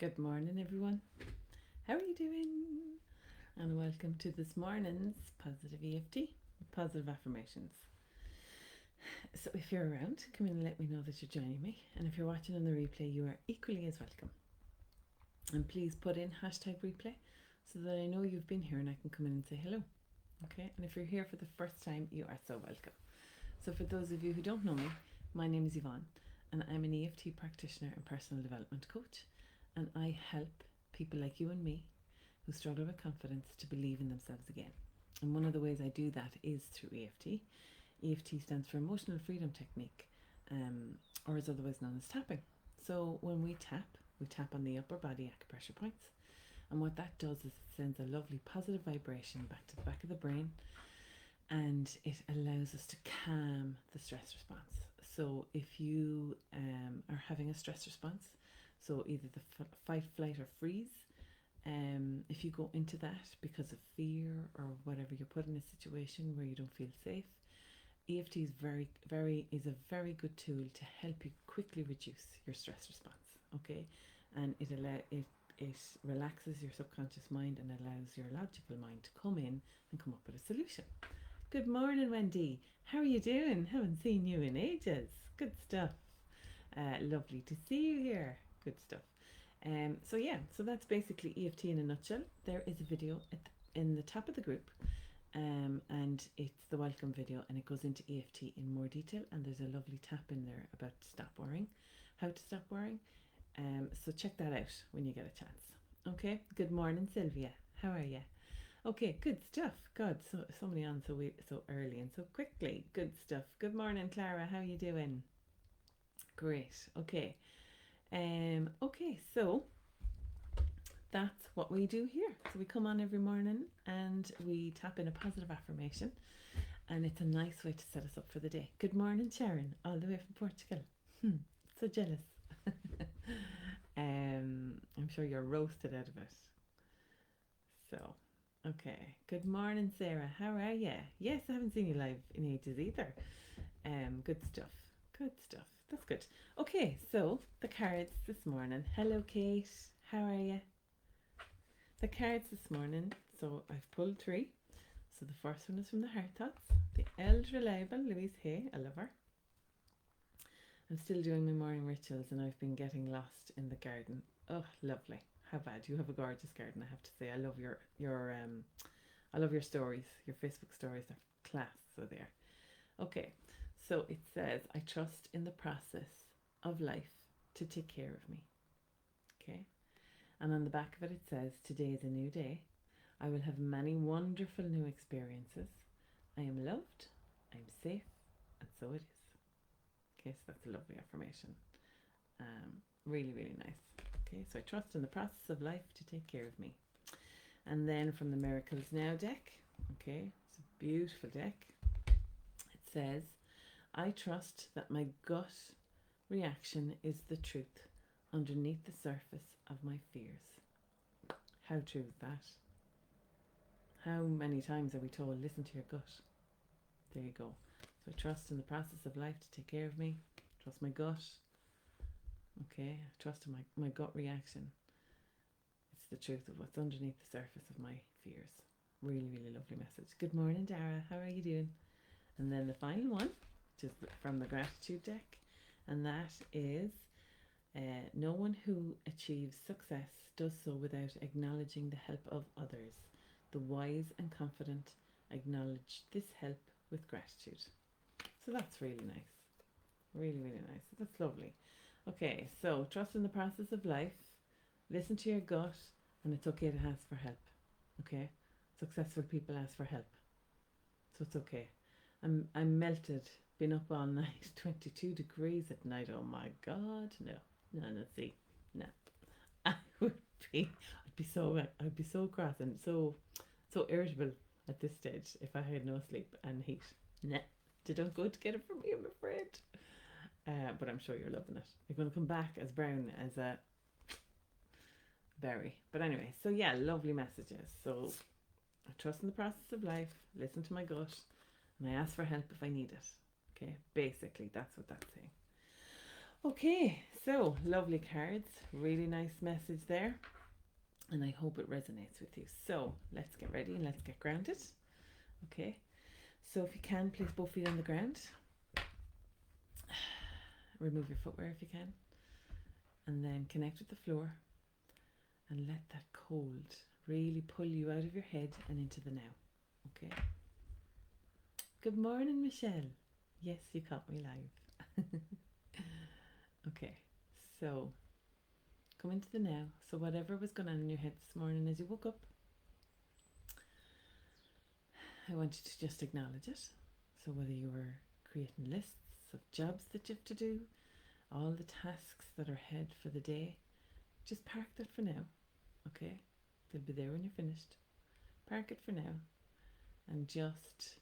Good morning, everyone. How are you doing? And welcome to this morning's positive EFT, positive affirmations. So, if you're around, come in and let me know that you're joining me. And if you're watching on the replay, you are equally as welcome. And please put in hashtag replay so that I know you've been here and I can come in and say hello. Okay, and if you're here for the first time, you are so welcome. So, for those of you who don't know me, my name is Yvonne, and I'm an EFT practitioner and personal development coach. And I help people like you and me who struggle with confidence to believe in themselves again. And one of the ways I do that is through EFT. EFT stands for Emotional Freedom Technique, or is otherwise known as tapping. So when we tap on the upper body acupressure points. And what that does is it sends a lovely positive vibration back to the back of the brain, and it allows us to calm the stress response. So if you are having a stress response, so either the fight, flight, or freeze, if you go into that because of fear or whatever, you're put in a situation where you don't feel safe, EFT is a very good tool to help you quickly reduce your stress response. Okay, and it relaxes your subconscious mind and allows your logical mind to come in and come up with a solution. Good morning, Wendy. How are you doing? Haven't seen you in ages. Good stuff. Lovely to see you here. Good stuff. So that's basically EFT in a nutshell. There is a video in the top of the group, and it's the welcome video, and it goes into EFT in more detail, and there's a lovely tap in there about how to stop worrying. So check that out when you get a chance. Okay. Good morning, Sylvia. How are you? Okay, good stuff. God, so many on so early and so quickly. Good stuff. Good morning, Clara. How are you doing? Great. Okay. So that's what we do here. So we come on every morning and we tap in a positive affirmation, and it's a nice way to set us up for the day. Good morning, Sharon, all the way from Portugal. So jealous. I'm sure you're roasted out of it. So, okay. Good morning, Sarah. How are you? Yes, I haven't seen you live in ages either. Good stuff. Good stuff. That's good. Okay, so the cards this morning. Hello, Kate. How are you? The cards this morning. So I've pulled 3. So the first one is from the Heart Thoughts. The Eld's Reliable, Louise Hay. I love her. I'm still doing my morning rituals, and I've been getting lost in the garden. Oh, lovely. How bad. You have a gorgeous garden, I have to say. I love your stories. Your Facebook stories are class. So there. Okay. So it says, I trust in the process of life to take care of me. Okay. And on the back of it, it says, today is a new day. I will have many wonderful new experiences. I am loved. I'm safe. And so it is. Okay, so that's a lovely affirmation. Really, really nice. Okay, so I trust in the process of life to take care of me. And then from the Miracles Now deck, okay, it's a beautiful deck. It says, I trust that my gut reaction is the truth underneath the surface of my fears. How true is that? How many times are we told, listen to your gut? There you go. So I trust in the process of life to take care of me. Trust my gut. Okay, I trust in my gut reaction. It's the truth of what's underneath the surface of my fears. Really, really lovely message. Good morning, Dara. How are you doing? And then the final one, which is from the Gratitude deck, and that is, no one who achieves success does so without acknowledging the help of others. The wise and confident acknowledge this help with gratitude. So that's really nice. Really, really nice. That's lovely. Okay, so trust in the process of life. Listen to your gut, and it's okay to ask for help. Okay? Successful people ask for help. So it's okay. I'm melted. Been up all night. 22 degrees at night. Oh my God. No. See. No. I'd be so cross and so irritable at this stage if I had no sleep and heat. Nah. They don't go together for me, I'm afraid. But I'm sure you're loving it. You're going to come back as brown as a berry. But anyway, so yeah, lovely messages. So I trust in the process of life, listen to my gut, and I ask for help if I need it. Okay, basically that's what that's saying. Okay, so lovely cards. Really nice message there. And I hope it resonates with you. So let's get ready and let's get grounded. Okay, so if you can, place both feet on the ground. Remove your footwear if you can. And then connect with the floor. And let that cold really pull you out of your head and into the now. Okay. Good morning, Michelle. Yes, you caught me live. Okay, so come into the now. So whatever was going on in your head this morning as you woke up, I want you to just acknowledge it. So whether you were creating lists of jobs that you have to do, all the tasks that are ahead for the day, just park that for now. Okay, they'll be there when you're finished. Park it for now, and just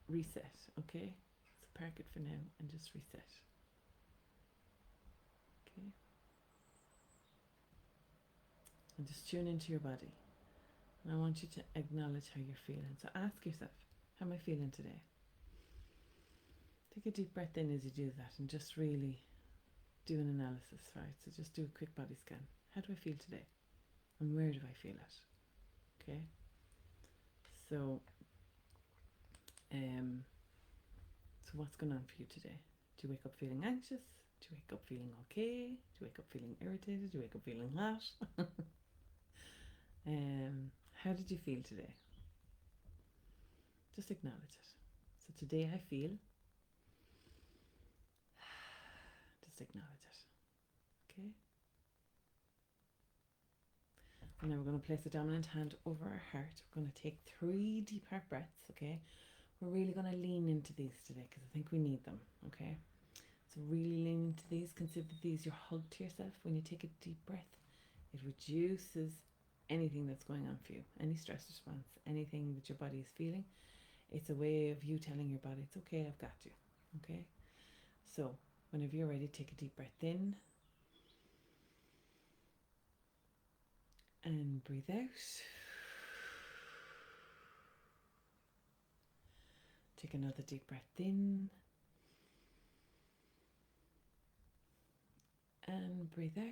reset. Okay, so park it for now and just reset. Okay, and just tune into your body. And I want you to acknowledge how you're feeling. So ask yourself, how am I feeling today? Take a deep breath in as you do that and just really do an analysis, right? So just do a quick body scan. How do I feel today? And where do I feel it? Okay. So what's going on for you today? Do you wake up feeling anxious? Do you wake up feeling okay? Do you wake up feeling irritated? Do you wake up feeling hot? How did you feel today? Just acknowledge it. So today I feel. Just acknowledge it. Okay. And now we're going to place the dominant hand over our heart. We're going to take 3 deep heart breaths. Okay. We're really going to lean into these today because I think we need them. Okay. So really lean into these. Consider these your hug to yourself. When you take a deep breath, it reduces anything that's going on for you, any stress response, anything that your body is feeling. It's a way of you telling your body, it's okay, I've got you. Okay. So whenever you're ready, take a deep breath in and breathe out. Take another deep breath in and breathe out.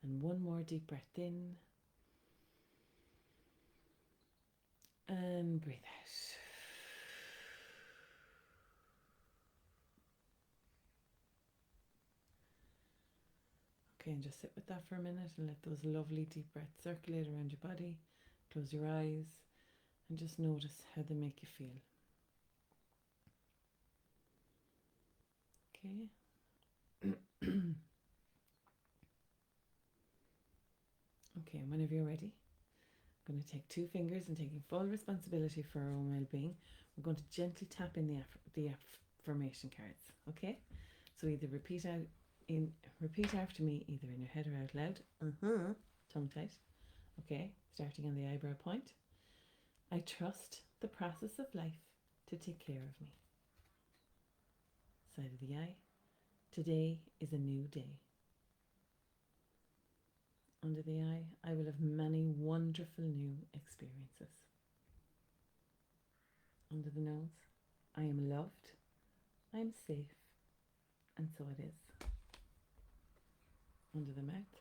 And one more deep breath in and breathe out. Okay, and just sit with that for a minute and let those lovely deep breaths circulate around your body. Close your eyes and just notice how they make you feel. Okay. Okay, and whenever you're ready, I'm going to take 2 fingers and taking full responsibility for our own well-being. We're going to gently tap in the affirmation cards. Okay, so either repeat after me, either in your head or out loud. Tongue tight. Okay, starting on the eyebrow point. I trust the process of life to take care of me. Side of the eye. Today is a new day. Under the eye, I will have many wonderful new experiences. Under the nose, I am loved, I am safe, and so it is. Under the mouth,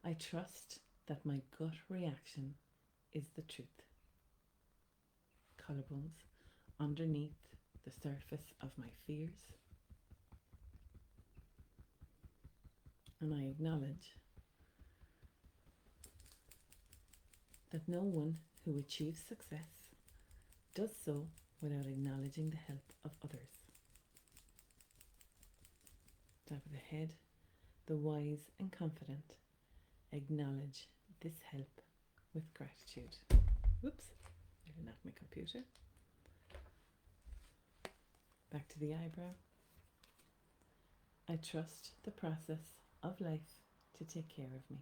I trust that my gut reaction is the truth. Collarbones, underneath the surface of my fears. And I acknowledge that no one who achieves success does so without acknowledging the help of others. Top of the head, the wise and confident acknowledge this help with gratitude. Whoops, I knocked my computer. Back to the eyebrow. I trust the process of life to take care of me.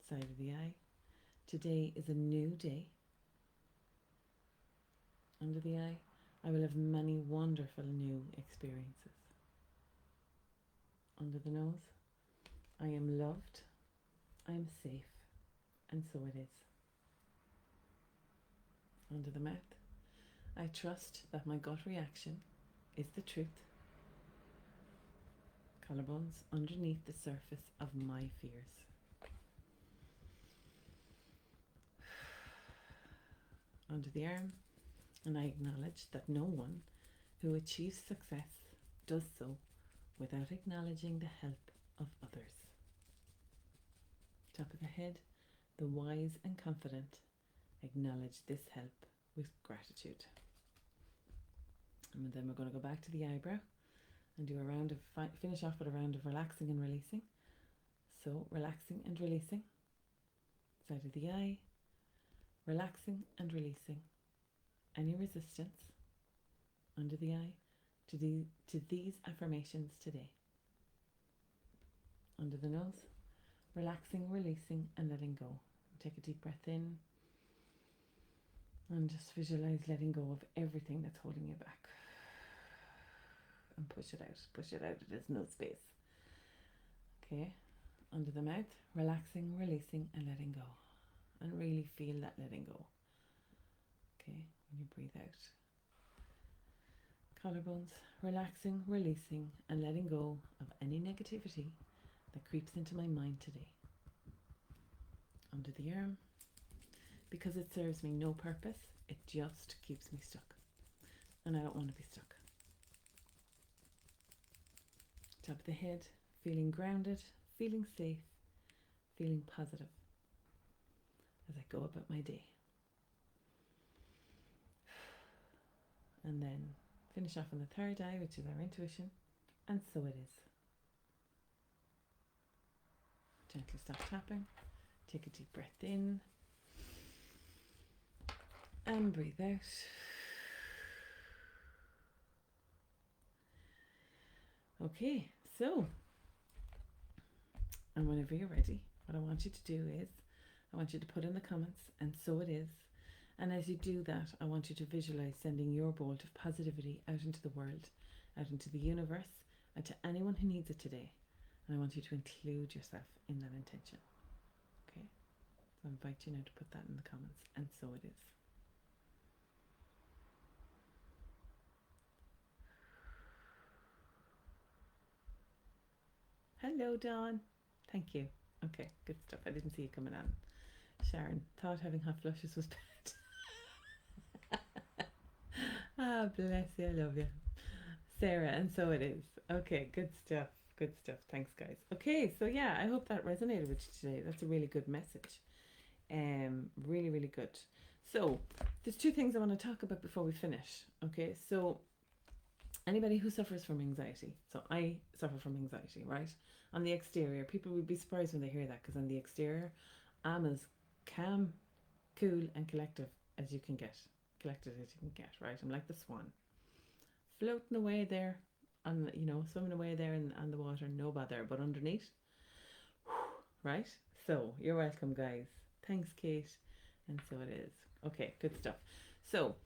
Side of the eye. Today is a new day. Under the eye, I will have many wonderful new experiences. Under the nose, I am loved, I am safe, and so it is. Under the mouth. I trust that my gut reaction is the truth. Collarbones, underneath the surface of my fears. Under the arm, and I acknowledge that no one who achieves success does so without acknowledging the help of others. Top of the head, the wise and confident acknowledge this help with gratitude. And then we're going to go back to the eyebrow and do a round of, finish off with a round of relaxing and releasing. So relaxing and releasing. Side of the eye, relaxing and releasing any resistance under the eye to these affirmations today. Under the nose, relaxing, releasing and letting go. Take a deep breath in and just visualize letting go of everything that's holding you back. And push it out. Push it out. There's no space. Okay. Under the mouth, relaxing, releasing and letting go. And really feel that letting go. Okay. When you breathe out. Collarbones, relaxing, releasing and letting go of any negativity that creeps into my mind today. Under the arm, because it serves me no purpose, it just keeps me stuck. And I don't want to be stuck. Top of the head, feeling grounded, feeling safe, feeling positive as I go about my day. And then finish off on the third eye, which is our intuition, and so it is. Gently stop tapping. Take a deep breath in. And breathe out. Okay, so, and whenever you're ready, what I want you to do is, I want you to put in the comments, and so it is. And as you do that, I want you to visualize sending your bolt of positivity out into the world, out into the universe, and to anyone who needs it today. And I want you to include yourself in that intention. Okay? So I invite you now to put that in the comments, and so it is. Hello, Dawn. Thank you. Okay, good stuff. I didn't see you coming on. Sharon, thought having hot flushes was bad. Ah, bless you. I love you. Sarah, and so it is. Okay, good stuff. Good stuff. Thanks, guys. Okay, so yeah, I hope that resonated with you today. That's a really good message. Really, really good. So, there's two things I want to talk about before we finish. Okay, so anybody who suffers from anxiety. So I suffer from anxiety, right? On the exterior, people would be surprised when they hear that, because on the exterior, I'm as calm, cool, and collected as you can get. Right? I'm like the swan, floating away there, on swimming away there on the water, no bother. But underneath, right? So you're welcome, guys. Thanks, Kate. And so it is. Okay, good stuff. So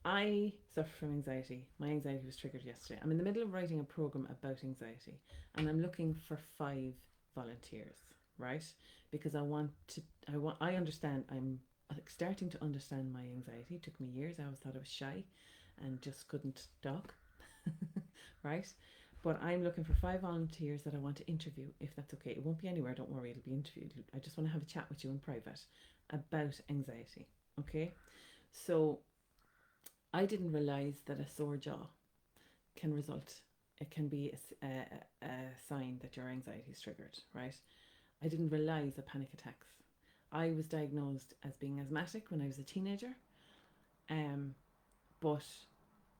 I suffer from anxiety. My anxiety was triggered yesterday. I'm in the middle of writing a program about anxiety, and I'm looking for 5 volunteers, right? Because I understand, I'm starting to understand my anxiety. It took me years. I always thought I was shy and just couldn't talk, right? But I'm looking for 5 volunteers that I want to interview, if that's okay. It won't be anywhere, don't worry, it'll be interviewed. I just want to have a chat with you in private about anxiety, okay? So I didn't realize that a sore jaw can be a sign that your anxiety is triggered, right? I didn't realize that panic attacks. I was diagnosed as being asthmatic when I was a teenager, but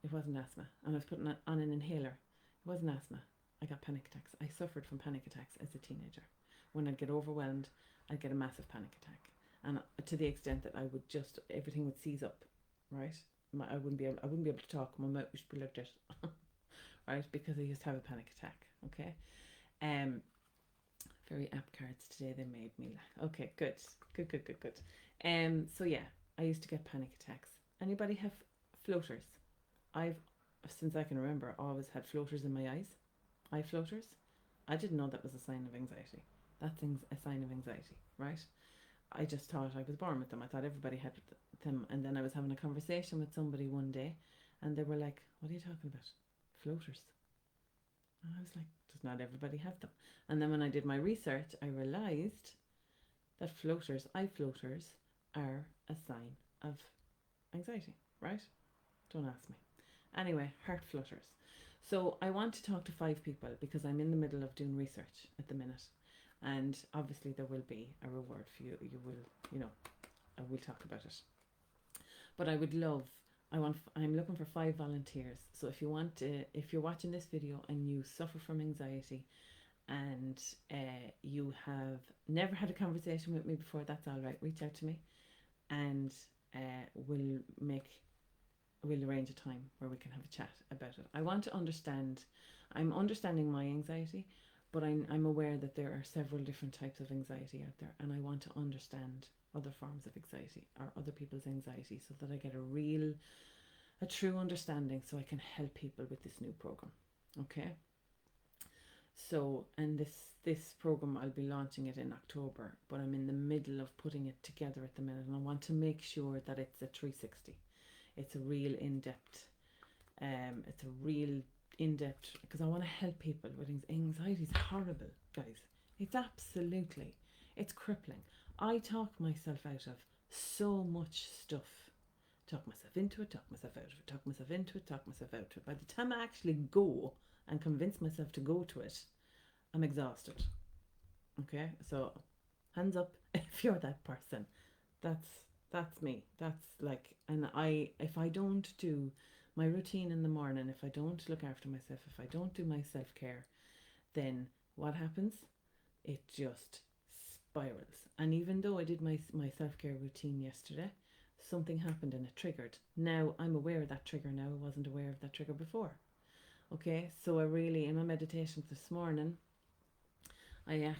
it wasn't asthma. And I was putting on an inhaler. It wasn't asthma. I got panic attacks. I suffered from panic attacks as a teenager. When I'd get overwhelmed, I'd get a massive panic attack. And to the extent that everything would seize up, right? I wouldn't be able to talk. My mouth would be like this, right? Because I used to have a panic attack. Okay, very apt cards today. They made me laugh. Okay, good. So yeah, I used to get panic attacks. Anybody have floaters? I've, since I can remember, always had floaters in my eyes. Eye floaters. I didn't know that was a sign of anxiety. That's a sign of anxiety, right? I just thought I was born with them. I thought everybody had them. And then I was having a conversation with somebody one day, and they were like, "What are you talking about? Floaters?" And I was like, "Does not everybody have them?" And then when I did my research, I realized that eye floaters, are a sign of anxiety, right? Don't ask me. Anyway, heart flutters. So I want to talk to 5 people because I'm in the middle of doing research at the minute. And obviously there will be a reward for you. You will, I will talk about it. But I'm looking for 5 volunteers. So if you're watching this video and you suffer from anxiety and you have never had a conversation with me before, that's all right. Reach out to me, and we'll arrange a time where we can have a chat about it. I want to understand. I'm understanding my anxiety, but I'm aware that there are several different types of anxiety out there, and I want to understand other forms of anxiety or other people's anxiety so that I get a true understanding, so I can help people with this new program. Okay. So, and this program, I'll be launching it in October, but I'm in the middle of putting it together at the minute, and I want to make sure that it's a 360. It's a real in-depth, because I want to help people with anxiety. Is horrible, guys. It's crippling. I talk myself out of so much stuff. Talk myself into it, talk myself out of it, talk myself into it, talk myself out of it. By the time I actually go and convince myself to go to it, I'm exhausted. Okay, so hands up if you're that person. That's me. That's like, and if I don't do my routine in the morning, if I don't look after myself, if I don't do my self-care, then what happens? It just spirals. And even though I did my self-care routine yesterday, something happened and it triggered. Now I'm aware of that trigger now. I wasn't aware of that trigger before. Okay, so in my meditations this morning, I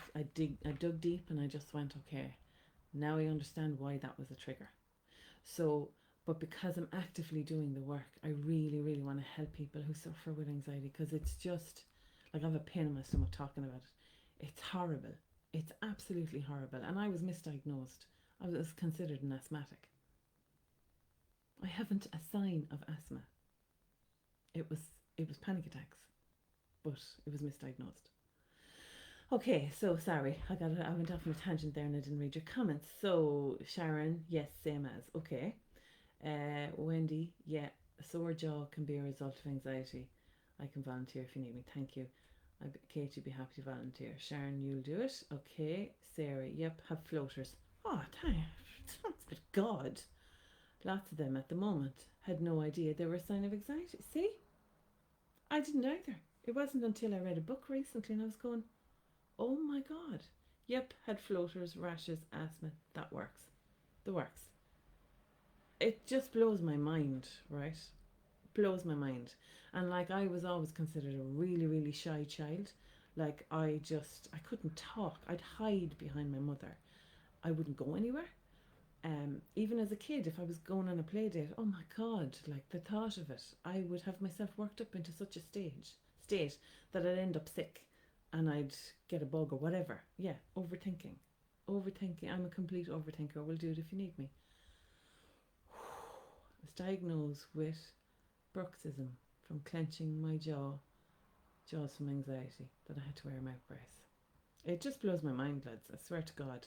dug deep, and I just went, okay, now I understand why that was a trigger. So, but because I'm actively doing the work, I really, really want to help people who suffer with anxiety, because it's just like I have a pain in my stomach talking about it. It's horrible. It's absolutely horrible. And I was misdiagnosed. I was considered an asthmatic. I haven't a sign of asthma. It was panic attacks, but it was misdiagnosed. Okay, so sorry, I went off on a tangent there and I didn't read your comments. So Sharon, yes, same as. Okay. Wendy, yeah, a sore jaw can be a result of anxiety. I can volunteer if you need me. Thank you. Kate, you'd be happy to volunteer. Sharon, you'll do it. Okay. Sarah, yep, have floaters. Oh, thanks but God. Lots of them at the moment. Had no idea they were a sign of anxiety. See? I didn't either. It wasn't until I read a book recently and I was going, oh my God. Yep, had floaters, rashes, asthma. That works. The works. It just blows my mind, right? Blows my mind. And like, I was always considered a really, really shy child. Like, I couldn't talk. I'd hide behind my mother. I wouldn't go anywhere. Even as a kid, if I was going on a play date, oh my God, like the thought of it, I would have myself worked up into such a state that I'd end up sick and I'd get a bug or whatever. Yeah, overthinking. I'm a complete overthinker. Will do it if you need me. I was diagnosed with bruxism from clenching my jaws from anxiety, that I had to wear a mouth brace. It just blows my mind, lads. I swear to God.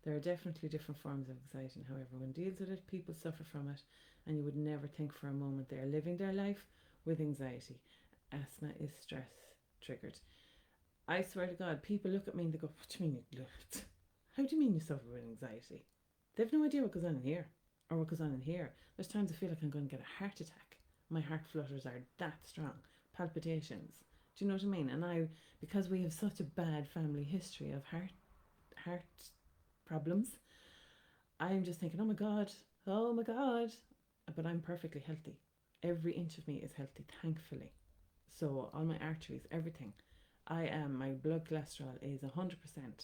There are definitely different forms of anxiety, and how everyone deals with it, people suffer from it, and you would never think for a moment they are living their life with anxiety. Asthma is stress triggered. I swear to God, people look at me and they go, what do you mean you looked? How do you mean you suffer with anxiety? They have no idea what goes on in here, or what goes on in here. There's times I feel like I'm going to get a heart attack. My heart flutters are that strong. Palpitations. Do you know what I mean? And because we have such a bad family history of heart problems, I'm just thinking, oh my God, but I'm perfectly healthy. Every inch of me is healthy, thankfully. So all my arteries, everything, my blood cholesterol is 100%. And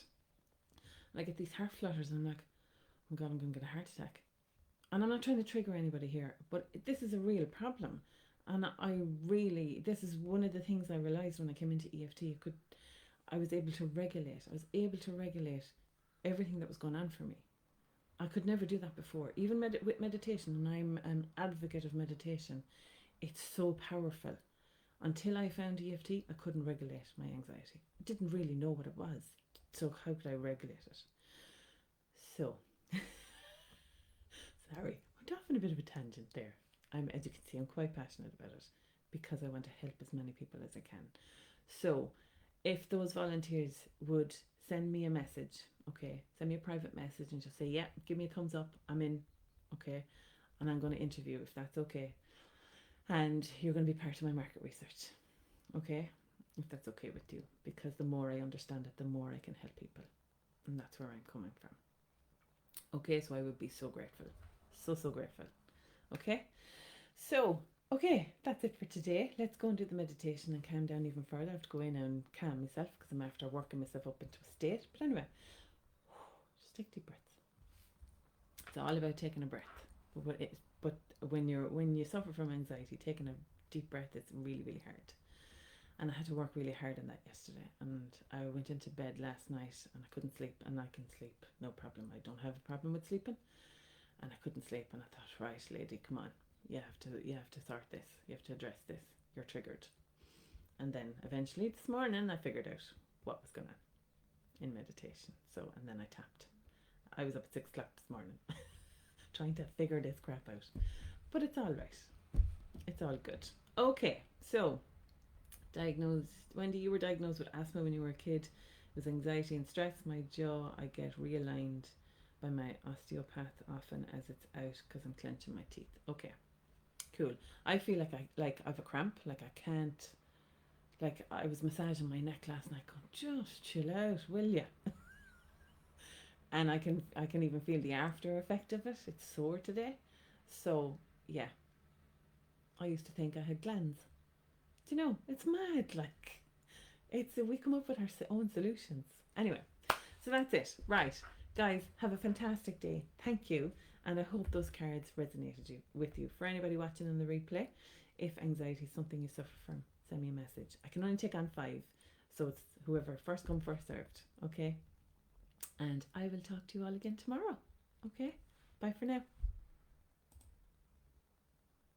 I get these heart flutters and I'm like, oh my God, I'm going to get a heart attack. And I'm not trying to trigger anybody here, but this is a real problem. And this is one of the things I realized when I came into EFT. I was able to regulate everything that was going on for me. I could never do that before. Even with meditation, and I'm an advocate of meditation, it's so powerful. Until I found EFT, I couldn't regulate my anxiety. I didn't really know what it was. So how could I regulate it? So, sorry, went off on a bit of a tangent there. As you can see, I'm quite passionate about it because I want to help as many people as I can. So, if those volunteers would send me a message, okay, send me a private message and just say, yeah, give me a thumbs up, I'm in, okay, and I'm going to interview if that's okay. And you're going to be part of my market research, okay, if that's okay with you, because the more I understand it, the more I can help people, and that's where I'm coming from. Okay, so I would be so grateful, so grateful. Okay, so okay, that's it for today. Let's go and do the meditation and calm down even further. I have to go in and calm myself because I'm after working myself up into a state. But anyway, just take deep breaths. It's all about taking a breath. But when you suffer from anxiety, taking a deep breath is really hard. And I had to work really hard on that yesterday. And I went into bed last night and I couldn't sleep. And I can sleep, no problem. I don't have a problem with sleeping. And I couldn't sleep. And I thought, right, lady, come on. You have to sort this. You have to address this. You're triggered. And then eventually this morning I figured out what was going on in meditation. So, and then I tapped. I was up at 6 o'clock this morning trying to figure this crap out. But it's all right. It's all good. Okay, so Wendy, you were diagnosed with asthma when you were a kid. It was anxiety and stress. My jaw, I get realigned by my osteopath often as it's out because I'm clenching my teeth. Okay, cool. I feel like I have a cramp, like I can't, like I was massaging my neck last night going, just chill out, will ya? And I can even feel the after effect of it. It's sore today. So yeah, I used to think I had glands. Do you know, it's mad, like we come up with our own solutions. Anyway, so that's it. Right, guys, have a fantastic day. Thank you, and I hope those cards resonated with you. For anybody watching in the replay, if anxiety is something you suffer from, send me a message. I can only take on 5, so it's whoever first come first served. Okay, and I will talk to you all again tomorrow. Okay, bye for now.